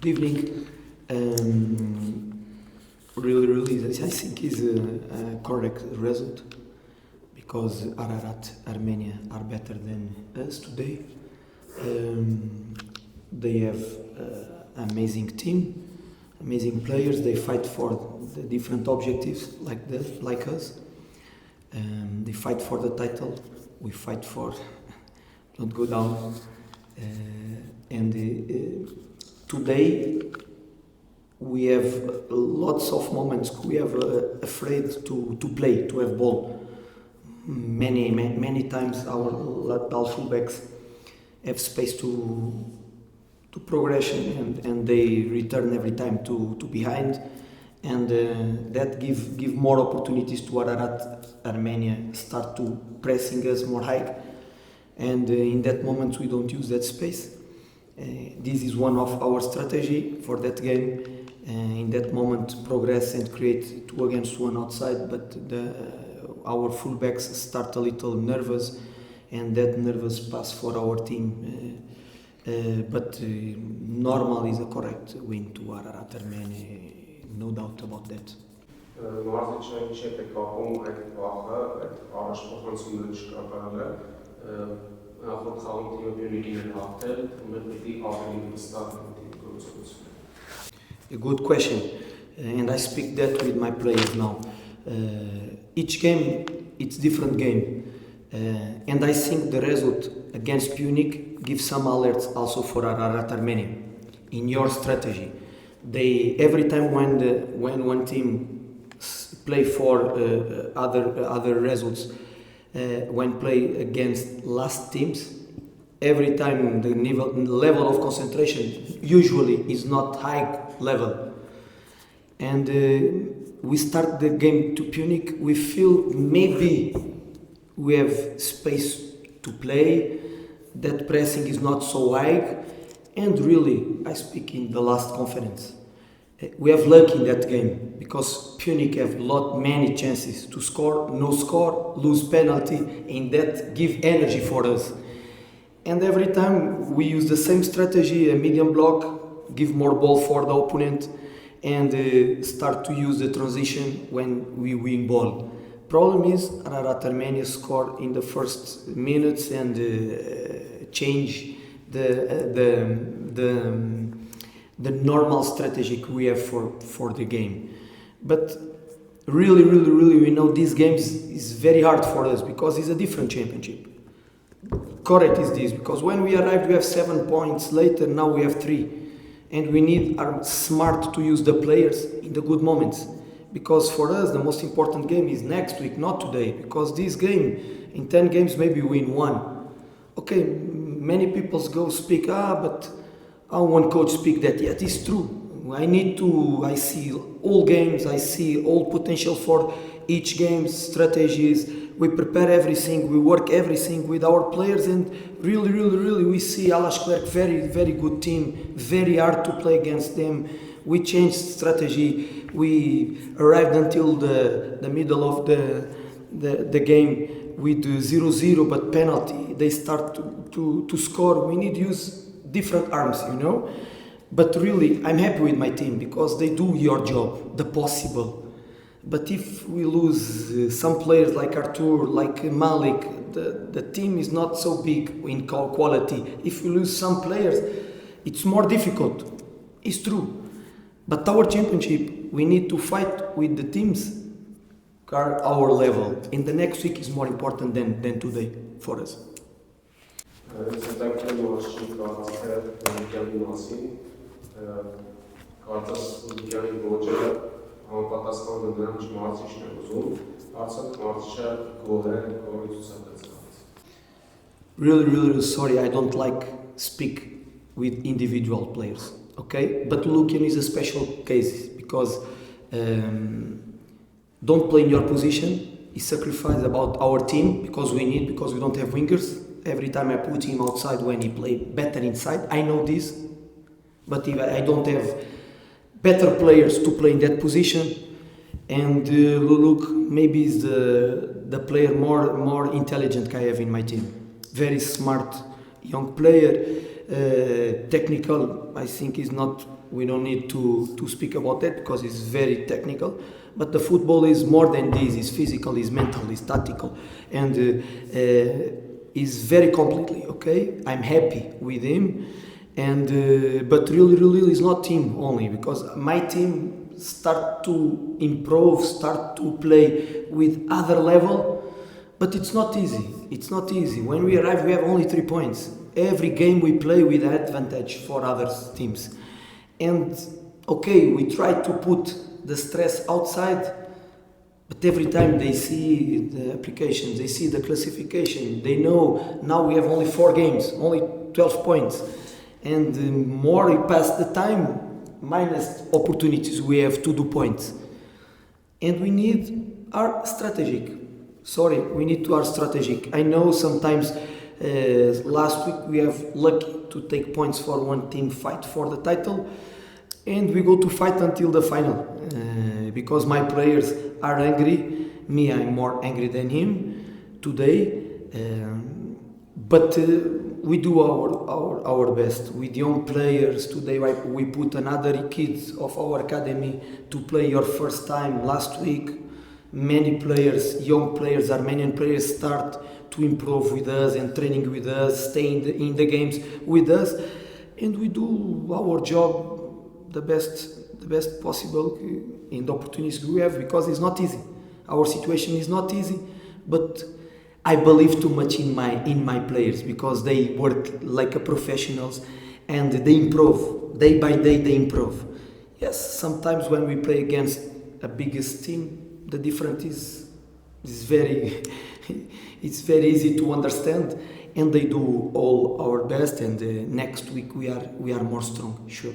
Good evening. Really, I think is a correct result because Ararat-Armenia are better than us today. They have amazing team, amazing players. They fight for the different objectives like us. They fight for the title. We fight for not go down. Today we have lots of moments we are afraid to play, to have ball. Many times our fullbacks have space to progression and they return every time to behind, and that give more opportunities to Ararat-Armenia start to pressing us more high, and in that moment we don't use that space. This is one of our strategy for that game. In that moment, progress and create 2 against 1 outside, but our fullbacks start a little nervous, and that nervous pass for our team. But normal is a correct win to Ararat-Armenia, no doubt about that. Մարզիչը ինչ է կապում այդ վախը, այդ առաջխոհանցումները չկատարելը, նախորդ խաղում թիմը Պյունիկին էր հաղթել, թիմը պիտի ավելի վստահ լինի գործողությունը։ A good question, and I speak that with my players now. Each game, it's different game, and I think the result against Punic gives some alerts also for Ararat-Armenia in your strategy. They every time when one team play for other results, when play against last teams, every time the level of concentration usually is not high level, and we start the game to Punic, we feel maybe we have space to play, that pressing is not so high, and really I speak in the last conference, we have luck in that game because Punic have many chances to score, no score, lose penalty, and that give energy for us. And every time we use the same strategy, a medium block, give more ball for the opponent, and start to use the transition when we win ball. Problem is Ararat-Armenia score in the first minutes and change the normal strategy we have for the game. But really we know these games is very hard for us because it's a different championship. Correct is this, because when we arrived we have 7 points, later now we have 3, and we need are smart to use the players in the good moments, because for us the most important game is next week, not today, because this game in 10 games maybe win 1. Okay, many people go speak but how one coach speak that, yeah, it is true. I see all games, I see all potential for each game, strategies, we prepare everything, we work everything with our players, and really we see Alasklerk very good team, very hard to play against them. We changed strategy, we arrived until the middle of the game with 0-0 but penalty, they start to score. We need to use different arms, but really I'm happy with my team because they do your job, the possible. But if we lose some players like Artur, like Malik, the team is not so big in quality. If we lose some players, it's more difficult. It's true. But our championship, we need to fight with the teams at our level. And the next week is more important than today for us. Really sorry, I don't like speak with individual players, okay? But Lukian is a special case because don't play in your position. He sacrificed about our team because we don't have wingers. Every time I put him outside when he play better inside, I know this, but if I don't have better players to play in that position, and Luluk maybe is the player more intelligent I have in my team. Very smart young player, technical. I think is not. We don't need to speak about that because it's very technical. But the football is more than this. It's physical, it's mental, it's tactical, and is very completely okay. I'm happy with him, and but really is not team only because my team start to improve, start to play with other level, but it's not easy. It's not easy. When we arrive, we have only 3 points. Every game we play with advantage for other teams, and okay, we try to put the stress outside. But every time they see the applications, they see the classification, they know now we have only 4 games, only 12 points. And the more we pass the time, minus opportunities we have to do points. And we need our strategic. We need to our strategic. I know sometimes last week we have lucky to take points for one team fight for the title. And we go to fight until the final because my players are angry. Me, I'm more angry than him today. But we do our best with young players. Today we put another kids of our academy to play your first time last week. Many players, young players, Armenian players start to improve with us and training with us, staying in the games with us. And we do our job the best possible in the opportunities we have because it's not easy. Our situation is not easy, but I believe too much in my players because they work like a professionals and they improve day by day. They improve. Yes, sometimes when we play against a biggest team, the difference is very it's very easy to understand, and they do all our best. And next week we are more strong, sure.